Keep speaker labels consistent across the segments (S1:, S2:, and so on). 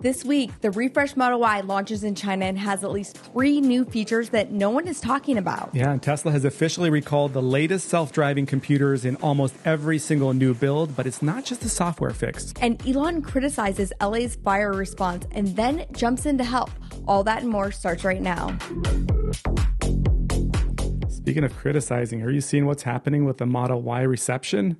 S1: This week, the refreshed Model Y launches in China and has at least 3 new features that no one is talking about.
S2: Yeah, and Tesla has officially recalled the latest self-driving computers in almost every single new build, but it's not just a software fix.
S1: And Elon criticizes LA's fire response and then jumps in to help. All that and more starts right now.
S2: Speaking of criticizing, are you seeing what's happening with the Model Y reception?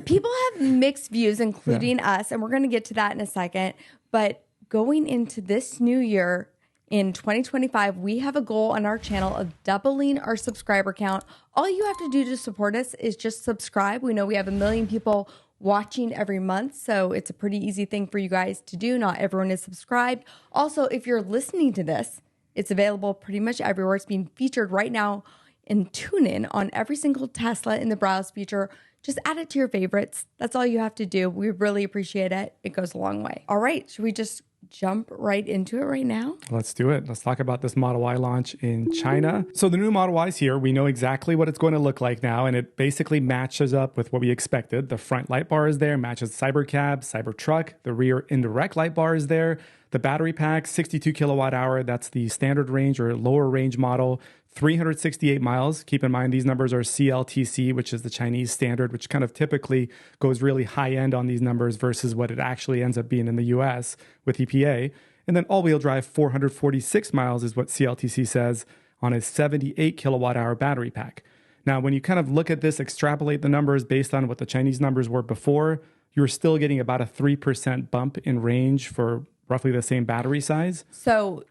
S1: People have mixed views, including us, and we're going to get to that in a second. But going into this new year in 2025, we have a goal on our channel of doubling our subscriber count. All you have to do to support us is just subscribe. We know we have 1 million people watching every month, so it's a pretty easy thing for you guys to do. Not everyone is subscribed. Also, if you're listening to this, it's available pretty much everywhere. It's being featured right now in TuneIn on every single Tesla in the Browse feature. Just add it to your favorites. That's all you have to do. We really appreciate it. It goes a long way. All right, should we just jump right into it right now?
S2: Let's do it. Let's talk about this Model Y launch in China. So the new Model Y is here. We know exactly what it's going to look like now, and it basically matches up with what we expected. The front light bar is there, matches Cybercab, Cybertruck. The rear indirect light bar is there. The battery pack, 62 kilowatt hour. That's the standard range or lower range model. 368 miles. Keep in mind, these numbers are CLTC, which is the Chinese standard, which kind of typically goes really high end on these numbers versus what it actually ends up being in the US with EPA. And then all-wheel drive, 446 miles is what CLTC says on a 78 kilowatt hour battery pack. Now, when you kind of look at this, extrapolate the numbers based on what the Chinese numbers were before, you're still getting about a 3% bump in range for roughly the same battery size.
S1: So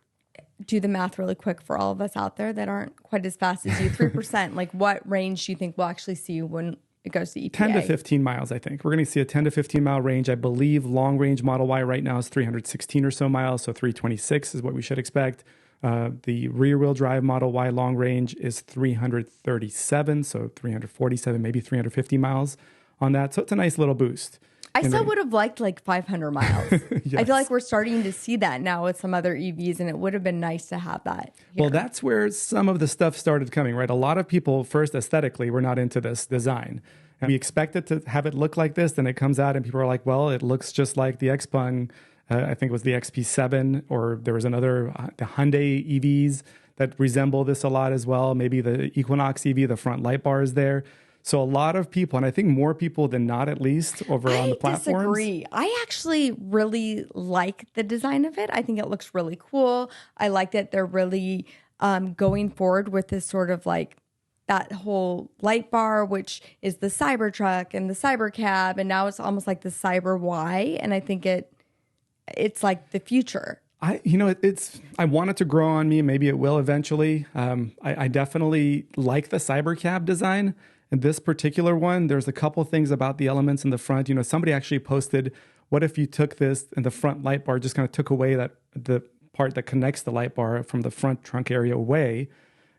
S1: do the math really quick for all of us out there that aren't quite as fast as you. 3%, like what range do you think we'll actually see when it goes to EPA?
S2: 10 to 15 miles, I think. We're going to see a 10 to 15 mile range. I believe long range Model Y right now is 316 or so miles, so 326 is what we should expect. The rear wheel drive Model Y long range is 337, so 347, maybe 350 miles on that. So it's a nice little boost.
S1: I still would have liked like 500 miles.
S2: Yes.
S1: I feel like we're starting to see that now with some other EVs, and it would have been nice to have that here.
S2: Well, that's where some of the stuff started coming, right? A lot of people, first aesthetically, were not into this design. And we expected to have it look like this, then it comes out and people are like, well, it looks just like the Xpeng, I think it was the XP7, or there was another, the Hyundai EVs that resemble this a lot as well. Maybe the Equinox EV, the front light bar is there. So a lot of people, and I think more people than not, at least over on the platforms. I
S1: disagree. I actually really like the design of it. I think it looks really cool. I like that they're really going forward with this sort of like that whole light bar, which is the Cybertruck and the Cybercab, and now it's almost like the Cyber Y. And I think it's like the future.
S2: I want it to grow on me. Maybe it will eventually. I definitely like the Cybercab design. In this particular one, there's a couple things about the elements in the front. Somebody actually posted, what if you took this and the front light bar just kind of took away the part that connects the light bar from the front trunk area away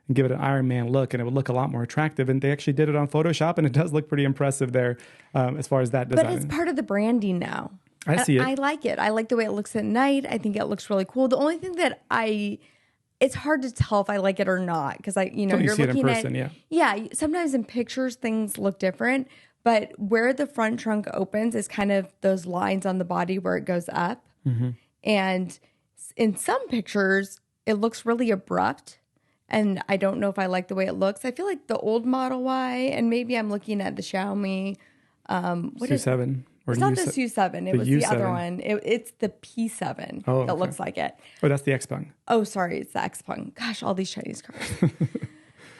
S2: and give it an Iron Man look, and it would look a lot more attractive. And they actually did it on Photoshop, and it does look pretty impressive there as far as that design.
S1: But it's part of the branding now.
S2: I see it.
S1: I like it. I like the way it looks at night. I think it looks really cool. The only thing that it's hard to tell if I like it or not, because you're
S2: see
S1: looking
S2: it in person,
S1: at yeah. Sometimes in pictures things look different, but where the front trunk opens is kind of those lines on the body where it goes up, and in some pictures it looks really abrupt, and I don't know if I like the way it looks. I feel like the old Model Y, and maybe I'm looking at the Xiaomi
S2: C7.
S1: It's not the Su7. It was
S2: U7.
S1: the other one. It's the P7 that looks like it.
S2: Oh, that's the Xpeng.
S1: Oh, sorry. It's the Xpeng. Gosh, all these Chinese cars.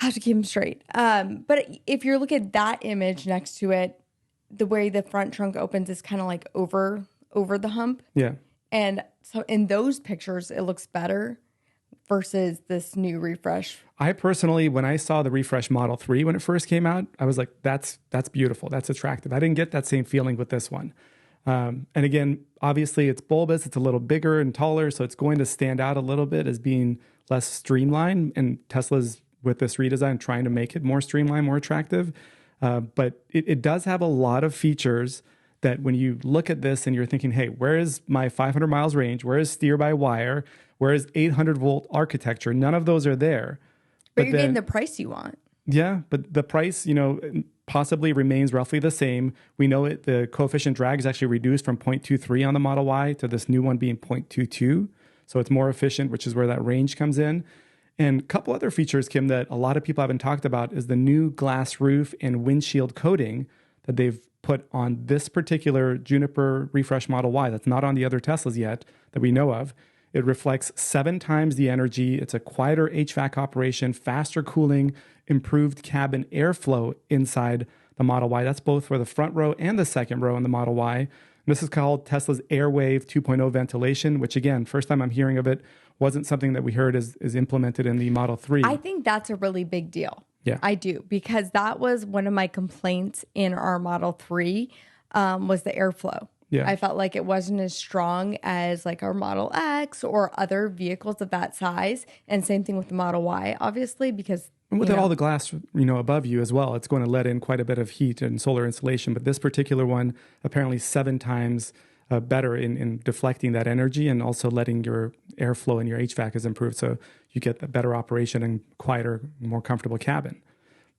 S1: I have to keep them straight. But if you look at that image next to it, the way the front trunk opens is kind of like over the hump.
S2: Yeah.
S1: And so in those pictures, it looks better versus this new refresh.
S2: I personally, when I saw the refresh Model 3 when it first came out, I was like, that's beautiful. That's attractive. I didn't get that same feeling with this one. And again, obviously it's bulbous. It's a little bigger and taller, so it's going to stand out a little bit as being less streamlined. And Tesla's, with this redesign, trying to make it more streamlined, more attractive. But it does have a lot of features that when you look at this and you're thinking, hey, where is my 500 miles range? Where is steer-by-wire? Where is 800-volt architecture? None of those are there.
S1: But you're getting the price you want.
S2: Yeah, but the price, possibly remains roughly the same. We know the coefficient drag is actually reduced from 0.23 on the Model Y to this new one being 0.22. So it's more efficient, which is where that range comes in. And a couple other features, Kim, that a lot of people haven't talked about is the new glass roof and windshield coating that they've put on this particular Juniper Refresh Model Y that's not on the other Teslas yet that we know of. It reflects 7 times the energy. It's a quieter HVAC operation, faster cooling, improved cabin airflow inside the Model Y. That's both for the front row and the second row in the Model Y. And this is called Tesla's Airwave 2.0 ventilation, which again, first time I'm hearing of it, wasn't something that we heard is implemented in the Model 3.
S1: I think that's a really big deal.
S2: Yeah.
S1: I do, because that was one of my complaints in our Model 3 was the airflow.
S2: Yeah.
S1: I felt like it wasn't as strong as like our Model X or other vehicles of that size. And same thing with the Model Y, obviously, because
S2: and with all the glass, above you as well, it's going to let in quite a bit of heat and solar insulation. But this particular one, apparently 7 times better in deflecting that energy, and also letting your airflow and your HVAC is improved. So you get the better operation and quieter, more comfortable cabin.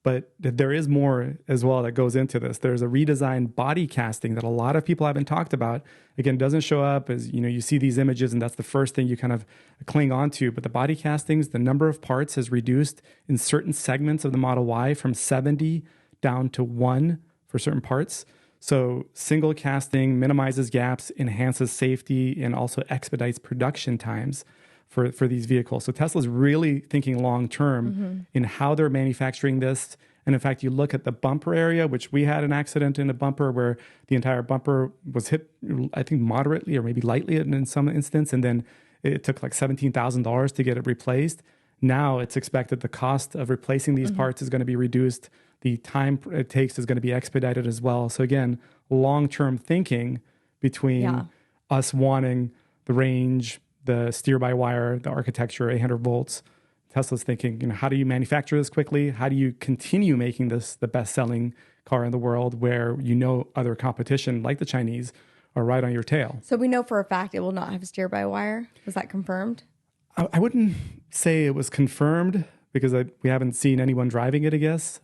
S2: But there is more as well that goes into this. There's a redesigned body casting that a lot of people haven't talked about. Again, doesn't show up as, you see these images and that's the first thing you kind of cling onto. But the body castings, the number of parts is reduced in certain segments of the Model Y from 70 down to 1 for certain parts. So single casting minimizes gaps, enhances safety, and also expedites production times for these vehicles. So Tesla's really thinking long-term in how they're manufacturing this. And in fact, you look at the bumper area, which we had an accident in a bumper where the entire bumper was hit, I think moderately or maybe lightly in some instance. And then it took like $17,000 to get it replaced. Now it's expected the cost of replacing these parts is going to be reduced. The time it takes is going to be expedited as well. So again, long-term thinking between us wanting the range, the steer-by-wire, the architecture, 800 volts. Tesla's thinking, how do you manufacture this quickly? How do you continue making this the best-selling car in the world where other competition, like the Chinese, are right on your tail?
S1: So we know for a fact it will not have a steer-by-wire. Was that confirmed?
S2: I wouldn't say it was confirmed because we haven't seen anyone driving it, I guess.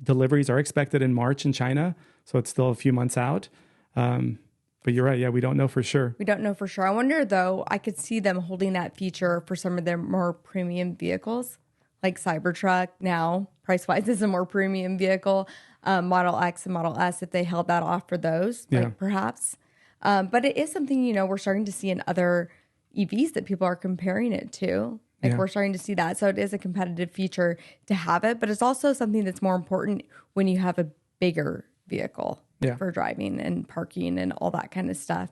S2: Deliveries are expected in March in China, so it's still a few months out. But you're right. Yeah, we don't know for sure.
S1: We don't know for sure. I wonder, though, I could see them holding that feature for some of their more premium vehicles, like Cybertruck now, price-wise, is a more premium vehicle. Model X and Model S, if they held that off for those, perhaps. But it is something, we're starting to see in other EVs that people are comparing it to. We're starting to see that. So it is a competitive feature to have it, but it's also something that's more important when you have a bigger vehicle for driving and parking and all that kind of stuff.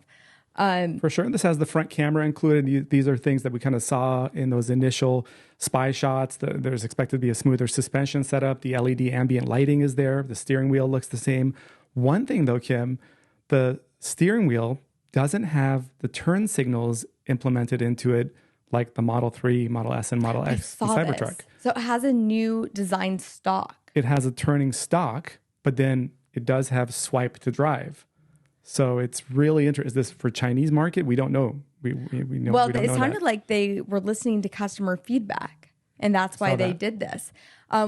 S2: For sure. And this has the front camera included. These are things that we kind of saw in those initial spy shots. There's expected to be a smoother suspension setup. The LED ambient lighting is there. The steering wheel looks the same. One thing though, Kim, the steering wheel doesn't have the turn signals implemented into it like the Model 3, Model S, and Model X, the Cybertruck.
S1: So it has a new design stock.
S2: It has a turning stock, but then it does have swipe to drive. So it's really interesting. Is this for Chinese market? We don't know. We know.
S1: Well,
S2: we don't
S1: it
S2: know
S1: sounded
S2: that.
S1: like they were listening to customer feedback, and that's why they did this,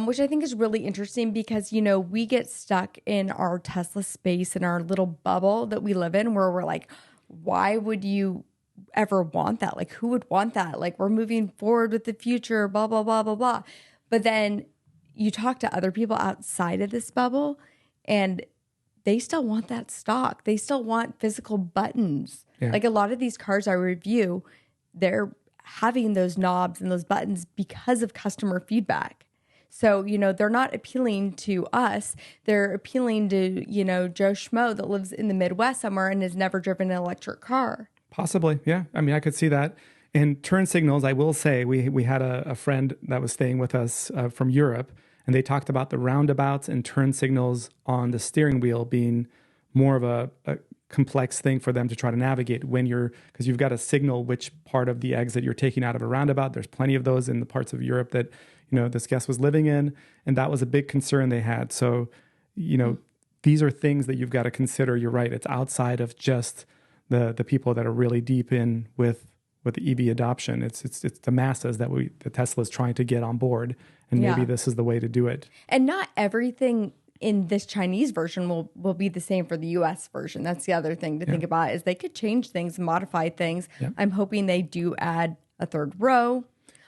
S1: which I think is really interesting because, we get stuck in our Tesla space, in our little bubble that we live in, where we're like, why would you ever want that? Like, who would want that? Like, we're moving forward with the future, blah, blah, blah, blah, blah. But then you talk to other people outside of this bubble, and they still want that stock. They still want physical buttons. Yeah. Like a lot of these cars I review, they're having those knobs and those buttons because of customer feedback. So, they're not appealing to us. They're appealing to, Joe Schmo that lives in the Midwest somewhere and has never driven an electric car.
S2: Possibly, yeah. I mean, I could see that. And turn signals, I will say, we had a friend that was staying with us from Europe, and they talked about the roundabouts and turn signals on the steering wheel being more of a complex thing for them to try to navigate because you've got to signal which part of the exit you're taking out of a roundabout. There's plenty of those in the parts of Europe that, this guest was living in, and that was a big concern they had. So, these are things that you've got to consider. You're right. It's outside of just the people that are really deep in with the EV adoption. It's the masses that the Tesla is trying to get on board, and maybe this is the way to do it.
S1: And not everything in this Chinese version will be the same for the US version. That's the other thing to think about, is they could change things, modify things. I'm hoping they do add a third row.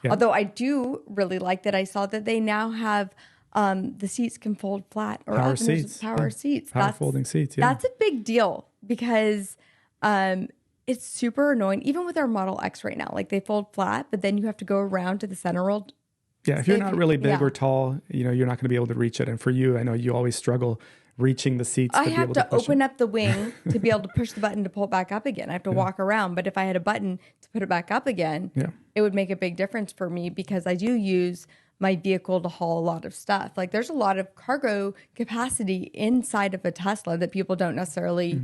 S1: Although I do really like that I saw that they now have the seats can fold flat or
S2: power
S1: up.
S2: Seats.
S1: Power seats.
S2: Power folding seats.
S1: That's a big deal because it's super annoying. Even with our Model X right now, like they fold flat, but then you have to go around to the center roll.
S2: Yeah, if you're not really big or tall, you're not going to be able to reach it. And for you, I know you always struggle reaching the seats.
S1: I have to open up the wing to be able to push the button to pull it back up again. I have to walk around. But if I had a button to put it back up again, it would make a big difference for me because I do use my vehicle to haul a lot of stuff. Like there's a lot of cargo capacity inside of a Tesla that people don't necessarily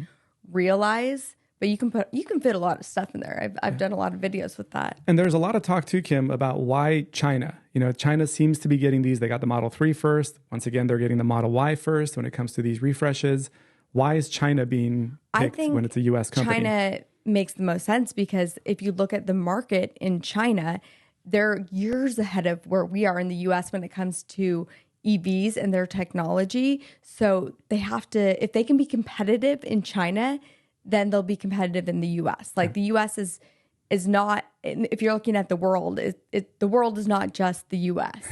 S1: realize. But you can fit a lot of stuff in there. I've done a lot of videos with that.
S2: And there's a lot of talk too, Kim, about why China. China seems to be getting these. They got the Model 3 first. Once again, they're getting the Model Y first when it comes to these refreshes. Why is China being picked when it's a U.S. company?
S1: China makes the most sense because if you look at the market in China, they're years ahead of where we are in the U.S. when it comes to EVs and their technology. So they have to, if they can be competitive in China, then they'll be competitive in the U.S. Like the U.S. is not, if you're looking at the world, the world is not just the U.S.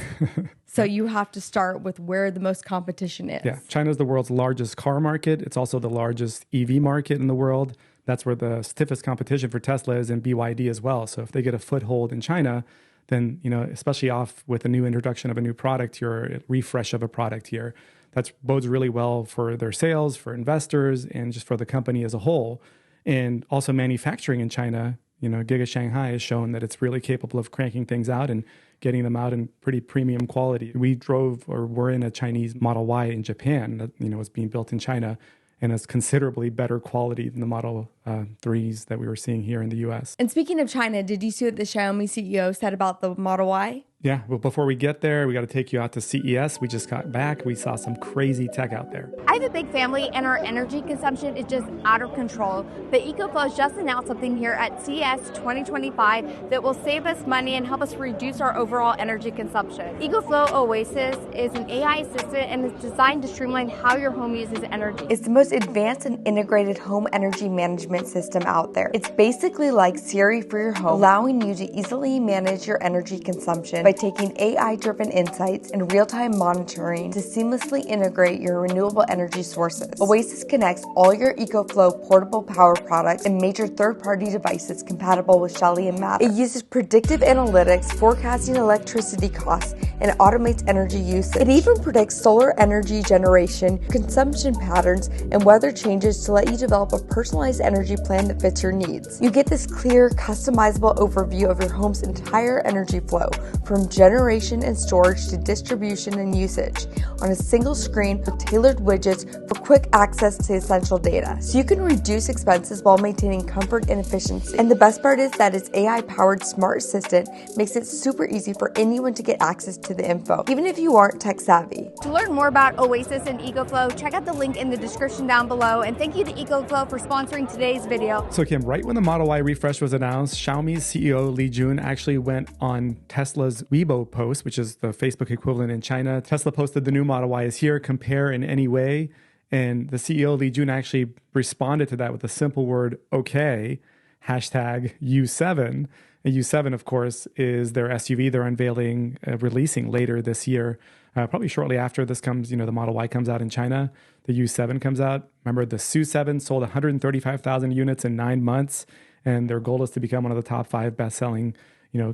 S1: So you have to start with where the most competition is.
S2: Yeah, China is the world's largest car market. It's also the largest EV market in the world. That's where the stiffest competition for Tesla is, and BYD as well. So if they get a foothold in China, then, especially off with a new introduction of a new product here, a refresh of a product here, that bodes really well for their sales, for investors, and just for the company as a whole. And also manufacturing in China, Giga Shanghai has shown that it's really capable of cranking things out and getting them out in pretty premium quality. We were in a Chinese Model Y in Japan that, was being built in China, and it's considerably better quality than the Model 3s that we were seeing here in the US.
S1: And speaking of China, did you see what the Xiaomi CEO said about the Model Y?
S2: Yeah, but before we get there, we got to take you out to CES. We just got back. We saw some crazy tech out there.
S3: I have a big family and our energy consumption is just out of control. But EcoFlow just announced something here at CES 2025 that will save us money and help us reduce our overall energy consumption. EcoFlow Oasis is an AI assistant and is designed to streamline how your home uses energy.
S1: It's the most advanced and integrated home energy management system out there. It's basically like Siri for your home, allowing you to easily manage your energy consumption by taking AI-driven insights and real-time monitoring to seamlessly integrate your renewable energy sources. Oasis connects all your EcoFlow portable power products and major third-party devices compatible with Shelly and Matter. It uses predictive analytics, forecasting electricity costs, and automates energy usage. It even predicts solar energy generation, consumption patterns, and weather changes to let you develop a personalized energy plan that fits your needs. You get this clear, customizable overview of your home's entire energy flow, from generation and storage to distribution and usage, on a single screen with tailored widgets for quick access to essential data. So you can reduce expenses while maintaining comfort and efficiency. And the best part is that its AI-powered smart assistant makes it super easy for anyone to get access to the info, even if you aren't tech savvy.
S3: To learn more about Oasis and EcoFlow, check out the link in the description down below. And thank you to EcoFlow for sponsoring today's video.
S2: So Kim, right when the Model Y refresh was announced, Xiaomi's CEO Li Jun actually went on Tesla's Weibo post, which is the Facebook equivalent in China. Tesla posted the new Model Y is here, compare in any way. And the CEO Li Jun actually responded to that with a simple word, okay, hashtag U7. And U7, of course, is their SUV they're unveiling, releasing later this year. Probably shortly after this comes, the Model Y comes out in China, the U7 comes out. Remember, the SU7 sold 135,000 units in 9 months, and their goal is to become one of the top 5 best-selling,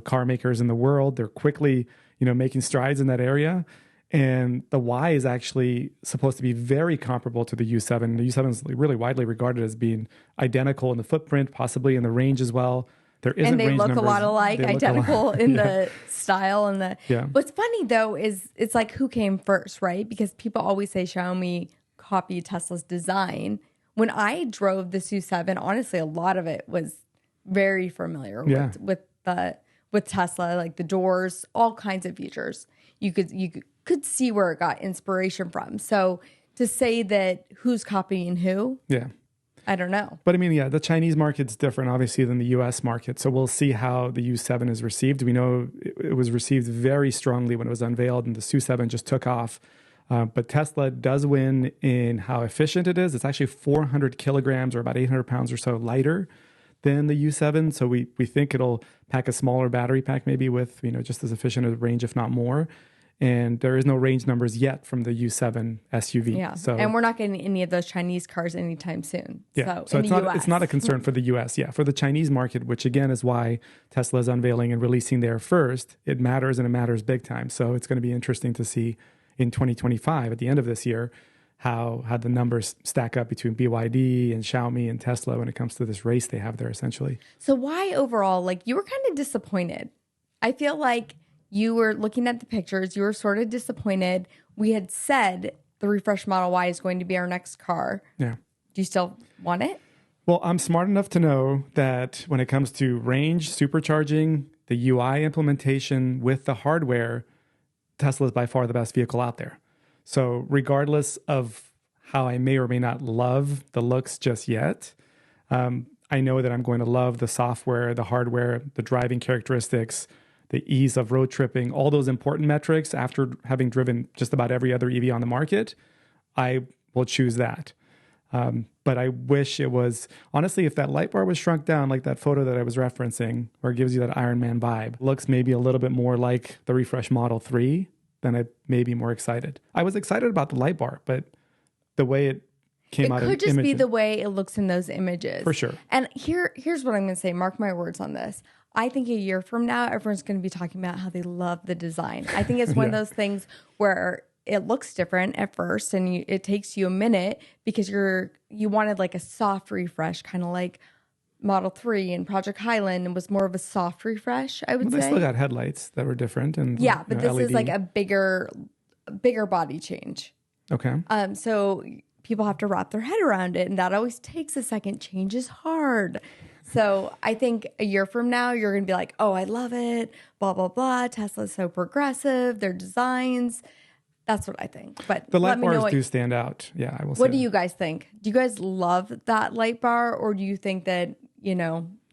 S2: car makers in the world. They're quickly, making strides in that area. And the Y is actually supposed to be very comparable to the U7. The U7 is really widely regarded as being identical in the footprint, possibly in the range as well. There isn't
S1: and they
S2: range
S1: look
S2: numbers.
S1: A lot alike, identical in the style and the.
S2: Yeah.
S1: What's funny though is it's like who came first, right? Because people always say Xiaomi copied Tesla's design. When I drove the SU7, honestly, a lot of it was very familiar with Tesla, like the doors, all kinds of features. You could see where it got inspiration from. So to say that who's copying who, I don't know.
S2: But I mean, the Chinese market's different, obviously, than the U.S. market. So we'll see how the U7 is received. We know it was received very strongly when it was unveiled, and the SU7 just took off But Tesla does win in how efficient it is. It's actually 400 kilograms or about 800 pounds or so lighter than the U7. So we think it'll pack a smaller battery pack, maybe with, just as efficient a range, if not more. And there is no range numbers yet from the U7 SUV.
S1: Yeah.
S2: So,
S1: and we're not getting any of those Chinese cars anytime soon.
S2: Yeah.
S1: So
S2: it's not a concern for the US. Yeah. For the Chinese market, which again is why Tesla is unveiling and releasing there first, it matters, and it matters big time. So it's going to be interesting to see in 2025, at the end of this year, how the numbers stack up between BYD and Xiaomi and Tesla when it comes to this race they have there, essentially.
S1: So why overall, you were kind of disappointed. I feel like you were looking at the pictures, you were sort of disappointed. We had said the refreshed Model Y is going to be our next car.
S2: Yeah.
S1: Do you still want it?
S2: Well, I'm smart enough to know that when it comes to range, supercharging, the UI implementation with the hardware, Tesla is by far the best vehicle out there. So regardless of how I may or may not love the looks just yet, I know that I'm going to love the software, the hardware, the driving characteristics, the ease of road tripping, all those important metrics. After having driven just about every other EV on the market, I will choose that. But I wish it was, honestly, if that light bar was shrunk down like that photo that I was referencing, where it gives you that Iron Man vibe, looks maybe a little bit more like the refreshed Model 3, then I may be more excited. I was excited about the light bar, but the way it came out of
S1: It could just be the way it looks in those images.
S2: For sure.
S1: And here's what I'm going to say. Mark my words on this. I think a year from now, everyone's going to be talking about how they love the design. I think it's one of those things where it looks different at first, and it takes you a minute because you wanted like a soft refresh, kind of like Model 3 and Project Highland, and was more of a soft refresh, I would say.
S2: They still got headlights that were different. And
S1: yeah, but this
S2: LED.
S1: is like a bigger body change.
S2: Okay.
S1: So people have to wrap their head around it, and that always takes a second. Change is hard. So I think a year from now, you're going to be like, oh, I love it, blah, blah, blah. Tesla's so progressive, their designs. That's what I think. But
S2: the light bars do stand out. Yeah, I will say.
S1: What do you guys think? Do you guys love that light bar, or do you think that,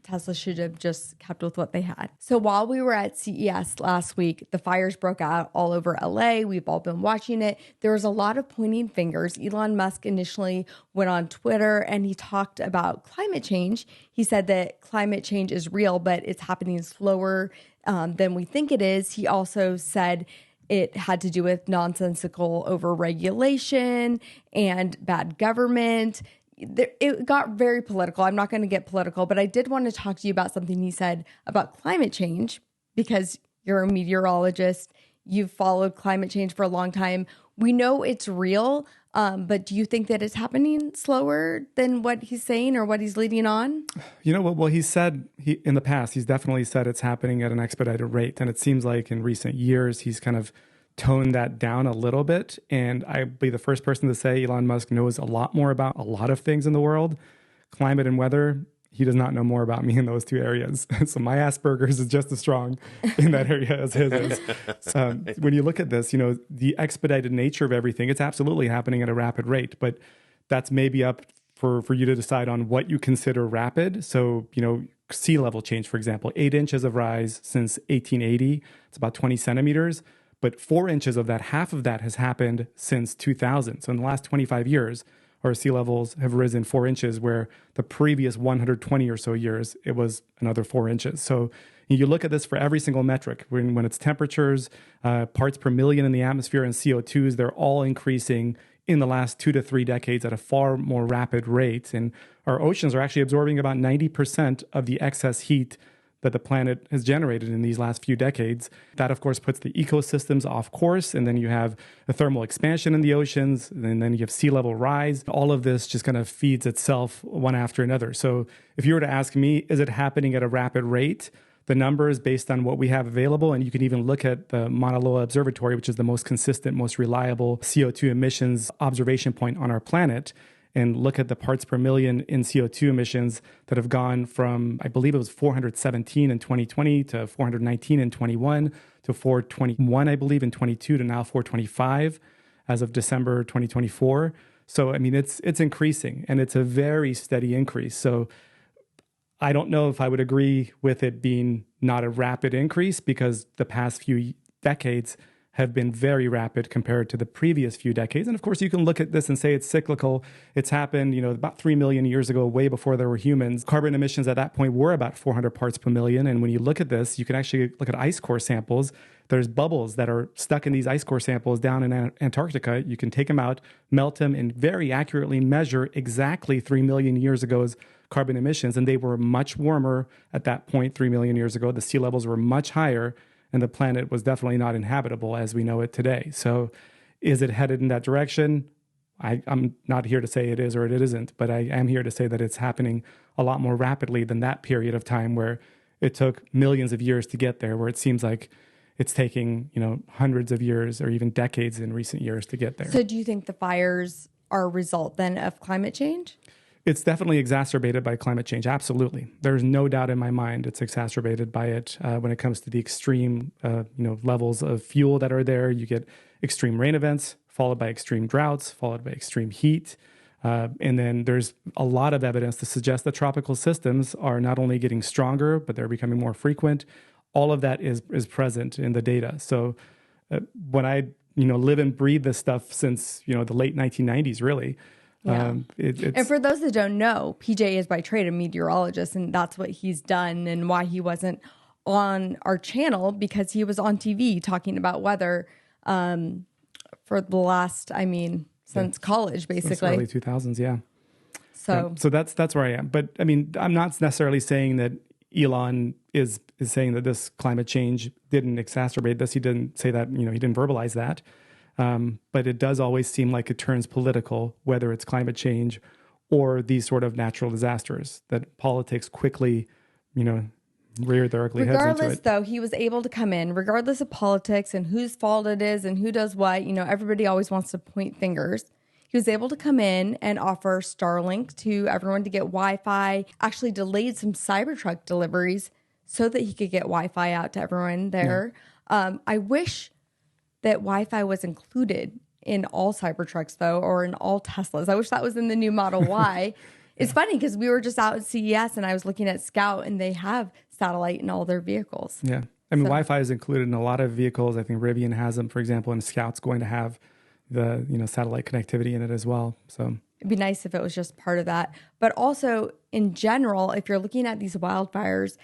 S1: Tesla should have just kept with what they had? So while we were at CES last week, the fires broke out all over LA. We've all been watching it. There was a lot of pointing fingers. Elon Musk initially went on Twitter and he talked about climate change. He said that climate change is real, but it's happening slower than we think it is. He also said it had to do with nonsensical overregulation and bad government. It got very political. I'm not going to get political, but I did want to talk to you about something he said about climate change, because you're a meteorologist. You've followed climate change for a long time. We know it's real, but do you think that it's happening slower than what he's saying or what he's leading on?
S2: Well, he said in the past, he's definitely said it's happening at an expedited rate. And it seems like in recent years, he's kind of toned that down a little bit. And I'd be the first person to say Elon Musk knows a lot more about a lot of things in the world. Climate and weather, he does not know more about me in those two areas. So my Asperger's is just as strong in that area as his is. When you look at this, the expedited nature of everything, it's absolutely happening at a rapid rate, but that's maybe up for you to decide on what you consider rapid. So, sea level change, for example, 8 inches of rise since 1880, it's about 20 centimeters. But 4 inches of that, half of that has happened since 2000. So in the last 25 years, our sea levels have risen 4 inches, where the previous 120 or so years, it was another 4 inches. So you look at this for every single metric. When it's temperatures, parts per million in the atmosphere, and CO2s, they're all increasing in the last 2 to 3 decades at a far more rapid rate. And our oceans are actually absorbing about 90% of the excess heat that the planet has generated in these last few decades. That, of course, puts the ecosystems off course. And then you have a thermal expansion in the oceans. And then you have sea level rise. All of this just kind of feeds itself one after another. So if you were to ask me, is it happening at a rapid rate? The numbers based on what we have available, and you can even look at the Mauna Loa Observatory, which is the most consistent, most reliable CO2 emissions observation point on our planet, and look at the parts per million in CO2 emissions that have gone from, I believe it was 417 in 2020 to 419 in 21 to 421, I believe, in 22 to now 425 as of December 2024. So, I mean, it's increasing, and it's a very steady increase. So I don't know if I would agree with it being not a rapid increase, because the past few decades have been very rapid compared to the previous few decades. And of course, you can look at this and say it's cyclical. It's happened, about 3 million years ago, way before there were humans. Carbon emissions at that point were about 400 parts per million. And when you look at this, you can actually look at ice core samples. There's bubbles that are stuck in these ice core samples down in Antarctica. You can take them out, melt them, and very accurately measure exactly 3 million years ago's carbon emissions. And they were much warmer at that point, 3 million years ago. The sea levels were much higher, and the planet was definitely not inhabitable as we know it today. So is it headed in that direction? I'm not here to say it is or it isn't, but I am here to say that it's happening a lot more rapidly than that period of time where it took millions of years to get there, where it seems like it's taking, hundreds of years or even decades in recent years to get there.
S1: So do you think the fires are a result then of climate change?
S2: It's definitely exacerbated by climate change. Absolutely. There's no doubt in my mind it's exacerbated by it when it comes to the extreme, levels of fuel that are there. You get extreme rain events, followed by extreme droughts, followed by extreme heat. And then there's a lot of evidence to suggest that tropical systems are not only getting stronger, but they're becoming more frequent. All of that is present in the data. So when I, live and breathe this stuff since, the late 1990s, really.
S1: Yeah. And for those that don't know, PJ is by trade a meteorologist, and that's what he's done and why he wasn't on our channel, because he was on TV talking about weather for the last, since college, basically.
S2: Since early 2000s, yeah.
S1: So
S2: that's where I am. But I'm not necessarily saying that Elon is saying that this climate change didn't exacerbate this. He didn't say that, he didn't verbalize that. But it does always seem like it turns political, whether it's climate change or these sort of natural disasters, that politics quickly, rear their ugly heads into it.
S1: Regardless, though, he was able to come in, regardless of politics and whose fault it is and who does what. Everybody always wants to point fingers. He was able to come in and offer Starlink to everyone to get Wi-Fi, actually delayed some Cybertruck deliveries so that he could get Wi-Fi out to everyone there. Yeah. I wish that Wi-Fi was included in all Cybertrucks, though, or in all Teslas. I wish that was in the new Model Y. It's funny because we were just out at CES and I was looking at Scout, and they have satellite in all their vehicles.
S2: Yeah. Wi-Fi is included in a lot of vehicles. I think Rivian has them, for example, and Scout's going to have the, satellite connectivity in it as well. So
S1: it'd be nice if it was just part of that. But also, in general, if you're looking at these wildfires,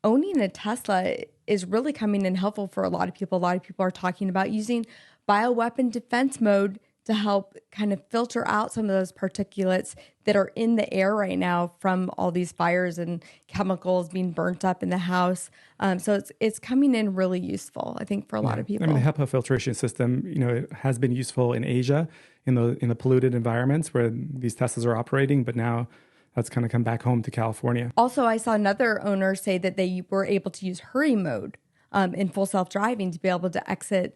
S1: owning a Tesla is really coming in helpful for a lot of people. A lot of people are talking about using bioweapon defense mode to help kind of filter out some of those particulates that are in the air right now from all these fires and chemicals being burnt up in the house. So it's coming in really useful, I think, for a lot of people.
S2: The HEPA filtration system, it has been useful in Asia in the polluted environments where these Teslas are operating, but now that's kind of come back home to California.
S1: Also, I saw another owner say that they were able to use hurry mode in full self-driving to be able to exit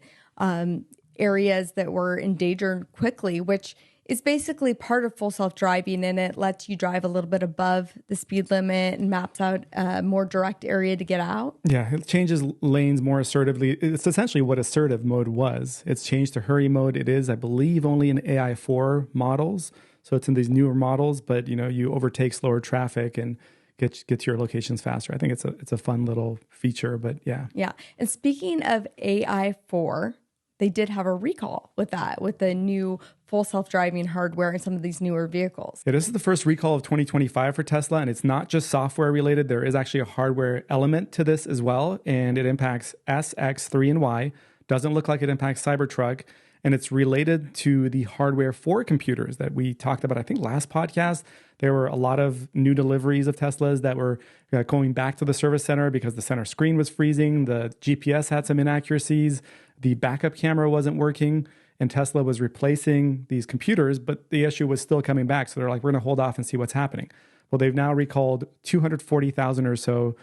S1: areas that were endangered quickly, which is basically part of full self-driving, and it lets you drive a little bit above the speed limit and maps out a more direct area to get out.
S2: Yeah, it changes lanes more assertively. It's essentially what assertive mode was. It's changed to hurry mode. It is, I believe, only in AI4 models. So it's in these newer models, but you overtake slower traffic and get to your locations faster. I think it's a fun little feature, but yeah.
S1: Yeah. And speaking of AI4, they did have a recall with the new full self-driving hardware in some of these newer vehicles.
S2: Yeah, this is the first recall of 2025 for Tesla, and it's not just software related. There is actually a hardware element to this as well, and it impacts S, X, 3, and Y. Doesn't look like it impacts Cybertruck, and it's related to the hardware for computers that we talked about, I think, last podcast. There were a lot of new deliveries of Teslas that were going back to the service center because the center screen was freezing. The GPS had some inaccuracies. The backup camera wasn't working, and Tesla was replacing these computers, but the issue was still coming back. So they're like, we're going to hold off and see what's happening. Well, they've now recalled 240,000 or so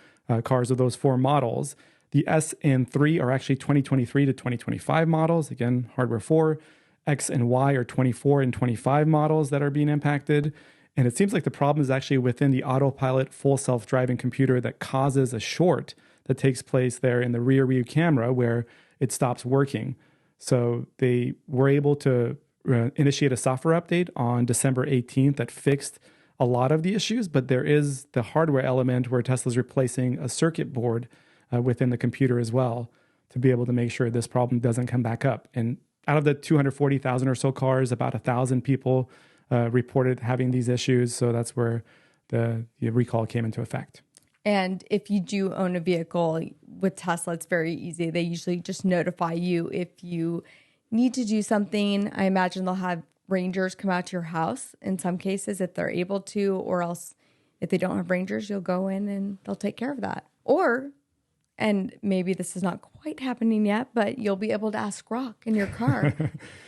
S2: cars of those 4 models. The S and 3 are actually 2023 to 2025 models. Again, hardware 4. X and Y are 24 and 25 models that are being impacted. And it seems like the problem is actually within the autopilot full self-driving computer that causes a short that takes place there in the rear view camera where it stops working. So they were able to initiate a software update on December 18th that fixed a lot of the issues, but there is the hardware element where Tesla's replacing a circuit board within the computer as well to be able to make sure this problem doesn't come back up. And out of the 240,000 or so cars, about 1,000 people reported having these issues. So that's where the recall came into effect.
S1: And if you do own a vehicle with Tesla, it's very easy. They usually just notify you if you need to do something. I imagine they'll have rangers come out to your house in some cases if they're able to, or else if they don't have rangers, you'll go in and they'll take care of that. Or, and maybe this is not quite happening yet, but you'll be able to ask Grok in your car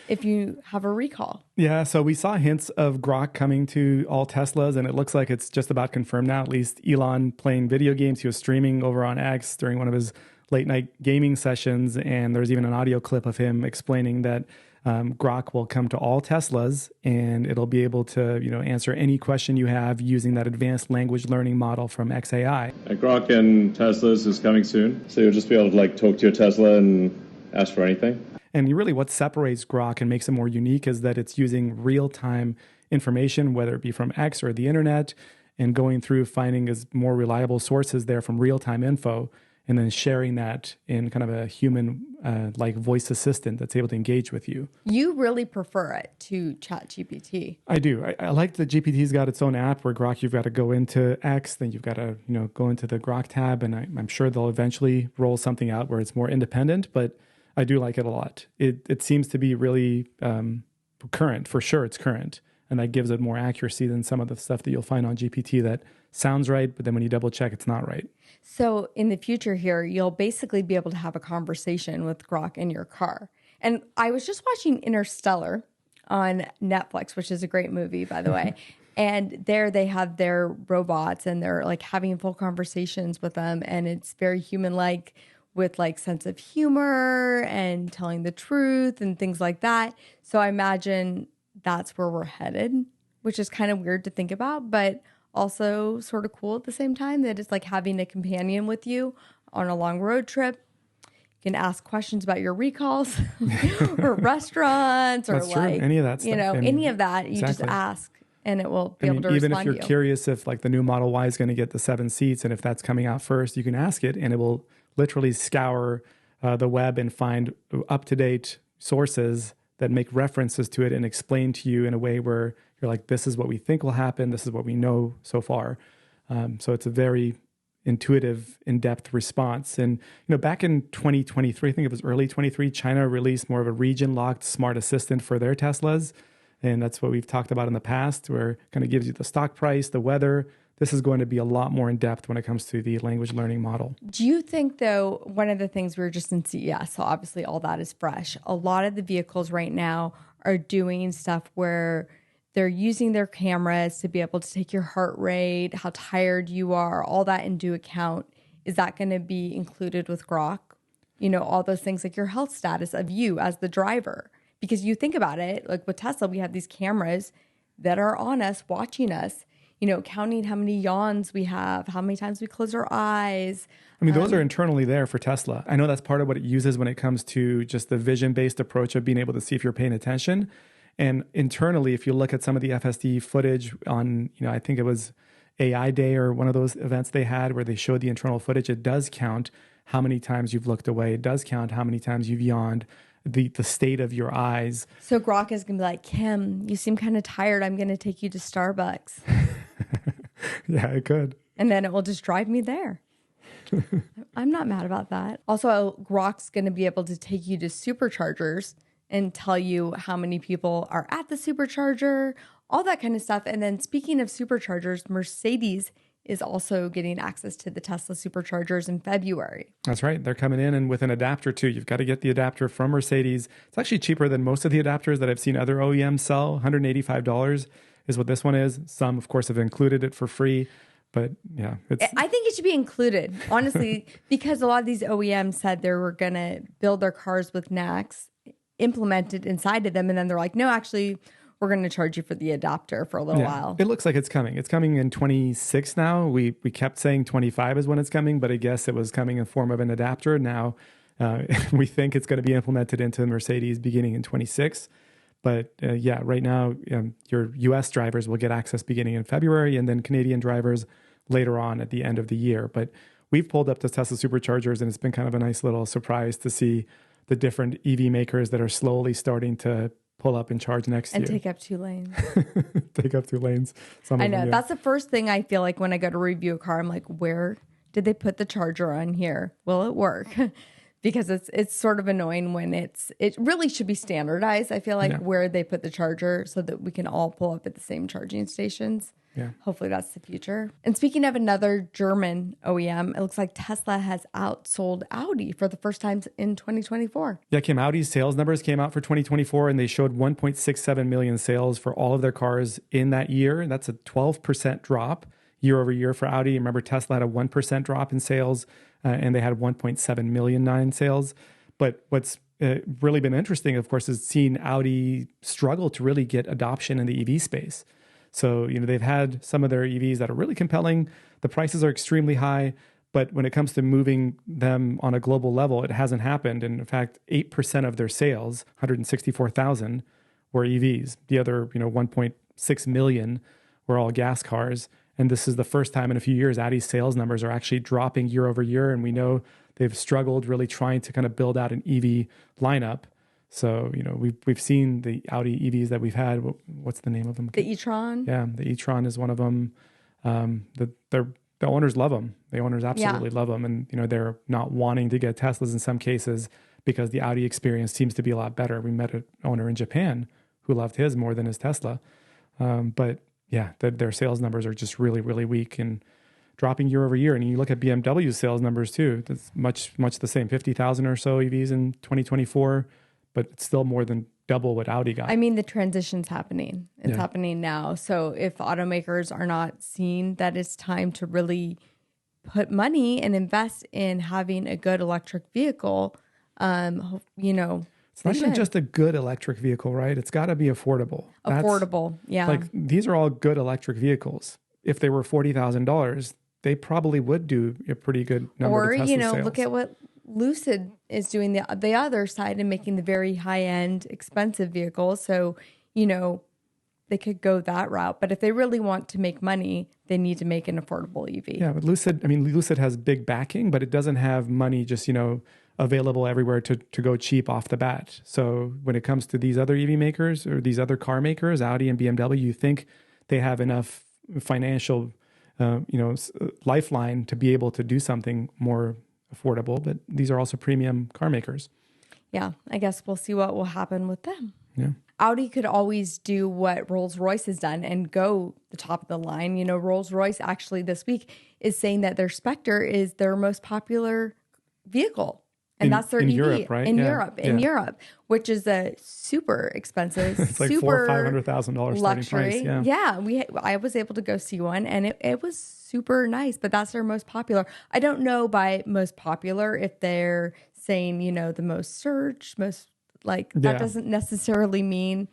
S1: if you have a recall.
S2: Yeah, so we saw hints of Grok coming to all Teslas, and it looks like it's just about confirmed now. At least Elon playing video games. He was streaming over on X during one of his late night gaming sessions, and there's even an audio clip of him explaining that Grok will come to all Teslas, and it'll be able to, answer any question you have using that advanced language learning model from XAI.
S4: Grok and Teslas is coming soon, so you'll just be able to talk to your Tesla and ask for anything.
S2: And really what separates Grok and makes it more unique is that it's using real-time information, whether it be from X or the internet, and going through finding as more reliable sources there from real-time info, and then sharing that in kind of a human like voice assistant that's able to engage with you.
S1: You really prefer it to ChatGPT.
S2: I do. I like that GPT's got its own app where Grok, you've got to go into X, then you've got to go into the Grok tab, and I'm sure they'll eventually roll something out where it's more independent, but I do like it a lot. It seems to be really current. For sure it's current, and that gives it more accuracy than some of the stuff that you'll find on GPT that sounds right, but then when you double check, it's not right.
S1: So in the future here, you'll basically be able to have a conversation with Grok in your car. And I was just watching Interstellar on Netflix, which is a great movie, by the way. And there they have their robots and they're having full conversations with them. And it's very human-like with sense of humor and telling the truth and things like that. So I imagine that's where we're headed, which is kind of weird to think about, but also sort of cool at the same time, that it's like having a companion with you on a long road trip. You can ask questions about your recalls or restaurants or
S2: That's true. Any of that stuff.
S1: Any of that, you just ask and it will be able to respond to you.
S2: Even if you're curious if the new Model Y is going to get the 7 seats and if that's coming out first, you can ask it and it will literally scour the web and find up-to-date sources that make references to it and explain to you in a way where you're like, this is what we think will happen. This is what we know so far. So it's a very intuitive, in-depth response. And, back in 2023, I think it was early 23, China released more of a region-locked smart assistant for their Teslas. And that's what we've talked about in the past, where it kind of gives you the stock price, the weather. This is going to be a lot more in-depth when it comes to the language learning model.
S1: Do you think, though, one of the things, we were just in CES, so obviously all that is fresh. A lot of the vehicles right now are doing stuff where they're using their cameras to be able to take your heart rate, how tired you are, all that into account. Is that going to be included with Grok? All those things like your health status of you as the driver. Because you think about it, like with Tesla, we have these cameras that are on us, watching us, counting how many yawns we have, how many times we close our eyes.
S2: I mean, those are internally there for Tesla. I know that's part of what it uses when it comes to just the vision-based approach of being able to see if you're paying attention. And internally, if you look at some of the FSD footage on, I think it was AI Day or one of those events they had where they showed the internal footage, it does count how many times you've looked away. It does count how many times you've yawned, the state of your eyes.
S1: So Grok is going to be like, Kim, you seem kind of tired. I'm going to take you to Starbucks.
S2: Yeah, it could.
S1: And then it will just drive me there. I'm not mad about that. Also, Grok's going to be able to take you to superchargers and tell you how many people are at the supercharger, all that kind of stuff. And then speaking of superchargers, Mercedes is also getting access to the Tesla superchargers in February.
S2: That's right. They're coming in and with an adapter too. You've got to get the adapter from Mercedes. It's actually cheaper than most of the adapters that I've seen other OEMs sell. $185 is what this one is. Some, of course, have included it for free. But yeah,
S1: I think it should be included, honestly, because a lot of these OEMs said they were going to build their cars with NACS implemented inside of them. And then they're like, no, actually, we're going to charge you for the adapter for a little while.
S2: It looks like it's coming. It's coming in 26 now. We kept saying 25 is when it's coming, but I guess it was coming in form of an adapter. Now we think it's going to be implemented into Mercedes beginning in 26. But right now, your U.S. drivers will get access beginning in February and then Canadian drivers later on at the end of the year. But we've pulled up to Tesla superchargers, and it's been kind of a nice little surprise to see the different EV makers that are slowly starting to pull up and charge next to you.
S1: And take up 2 lanes.
S2: Take up 2 lanes.
S1: I know. That's the first thing I feel like when I go to review a car. I'm like, where did they put the charger on here? Will it work? Because it's sort of annoying when it really should be standardized. I feel like where they put the charger so that we can all pull up at the same charging stations.
S2: Yeah.
S1: Hopefully that's the future. And speaking of another German OEM, it looks like Tesla has outsold Audi for the first time in 2024.
S2: Yeah, Kim, Audi's sales numbers came out for 2024, and they showed 1.67 million sales for all of their cars in that year. That's a 12% drop year over year for Audi. Remember, Tesla had a 1% drop in sales, and they had 1.7 million in sales. But what's really been interesting, of course, is seeing Audi struggle to really get adoption in the EV space. So, they've had some of their EVs that are really compelling. The prices are extremely high, but when it comes to moving them on a global level, it hasn't happened. And in fact, 8% of their sales, 164,000, were EVs. The other, 1.6 million were all gas cars. And this is the first time in a few years Audi's sales numbers are actually dropping year over year. And we know they've struggled really trying to kind of build out an EV lineup. So, we've seen the Audi EVs that we've had. What's the name of them?
S1: The e-tron?
S2: Yeah, the e-tron is one of them. The owners love them. The owners absolutely love them. And, they're not wanting to get Teslas in some cases because the Audi experience seems to be a lot better. We met an owner in Japan who loved his more than his Tesla. But yeah, their sales numbers are just really, really weak and dropping year over year. And you look at BMW's sales numbers too. That's much the same, 50,000 or so EVs in 2024. But it's still more than double what Audi got.
S1: I mean, the transition's happening. It's happening now. So if automakers are not seeing that it's time to really put money and invest in having a good electric vehicle,
S2: it's not even just a good electric vehicle, right? It's got to be affordable.
S1: Affordable, yeah.
S2: Like, these are all good electric vehicles. If they were $40,000, they probably would do a pretty good number of Tesla sales.
S1: Look at what Lucid is doing the other side and making the very high-end expensive vehicles. So, they could go that route. But if they really want to make money, they need to make an affordable EV.
S2: Yeah, but Lucid has big backing, but it doesn't have money just, available everywhere to go cheap off the bat. So when it comes to these other EV makers or these other car makers, Audi and BMW, you think they have enough financial, lifeline to be able to do something more affordable, but these are also premium car makers.
S1: Yeah, I guess we'll see what will happen with them.
S2: Yeah.
S1: Audi could always do what Rolls-Royce has done and go the top of the line. Rolls-Royce actually this week is saying that their Spectre is their most popular vehicle. And that's their EV
S2: Europe, right?
S1: In Europe, which is a super expensive,
S2: it's like
S1: super
S2: $400,000 or $500,000 starting price.
S1: Yeah. I was able to go see one, and it was super nice. But that's their most popular. I don't know by most popular if they're saying the most searched, that doesn't necessarily mean.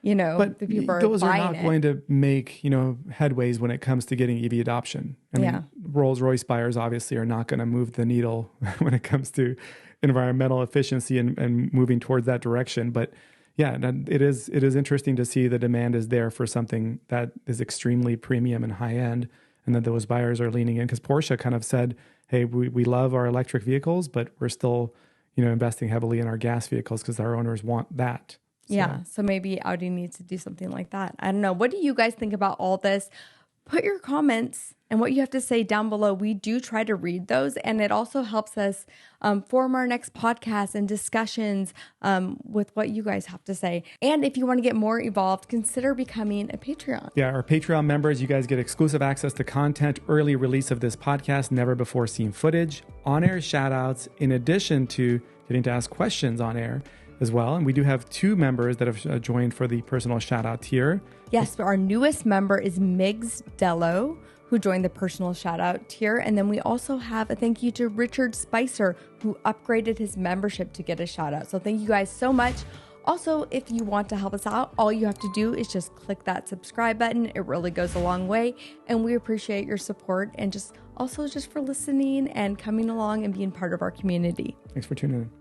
S2: But
S1: the people
S2: those are
S1: buying
S2: not going to make, headways when it comes to getting EV adoption. I mean, Rolls-Royce buyers obviously are not going to move the needle when it comes to environmental efficiency and moving towards that direction. But yeah, it is interesting to see the demand is there for something that is extremely premium and high end, and that those buyers are leaning in, because Porsche kind of said, hey, we love our electric vehicles, but we're still, investing heavily in our gas vehicles because our owners want that.
S1: So maybe Audi needs to do something like that. I don't know. What do you guys think about all this? Put your comments and what you have to say down below. We do try to read those, and it also helps us form our next podcast and discussions with what you guys have to say. And if you want to get more involved, consider becoming a Patreon.
S2: Yeah, our Patreon members, you guys get exclusive access to content, early release of this podcast, never before seen footage, on-air shout-outs, in addition to getting to ask questions on air as well. And we do have 2 members that have joined for the personal shout out tier.
S1: Yes, our newest member is Migs Dello, who joined the personal shout out tier. And then we also have a thank you to Richard Spicer, who upgraded his membership to get a shout out. So thank you guys so much. Also, if you want to help us out, all you have to do is just click that subscribe button. It really goes a long way. And we appreciate your support and just for listening and coming along and being part of our community.
S2: Thanks for tuning in.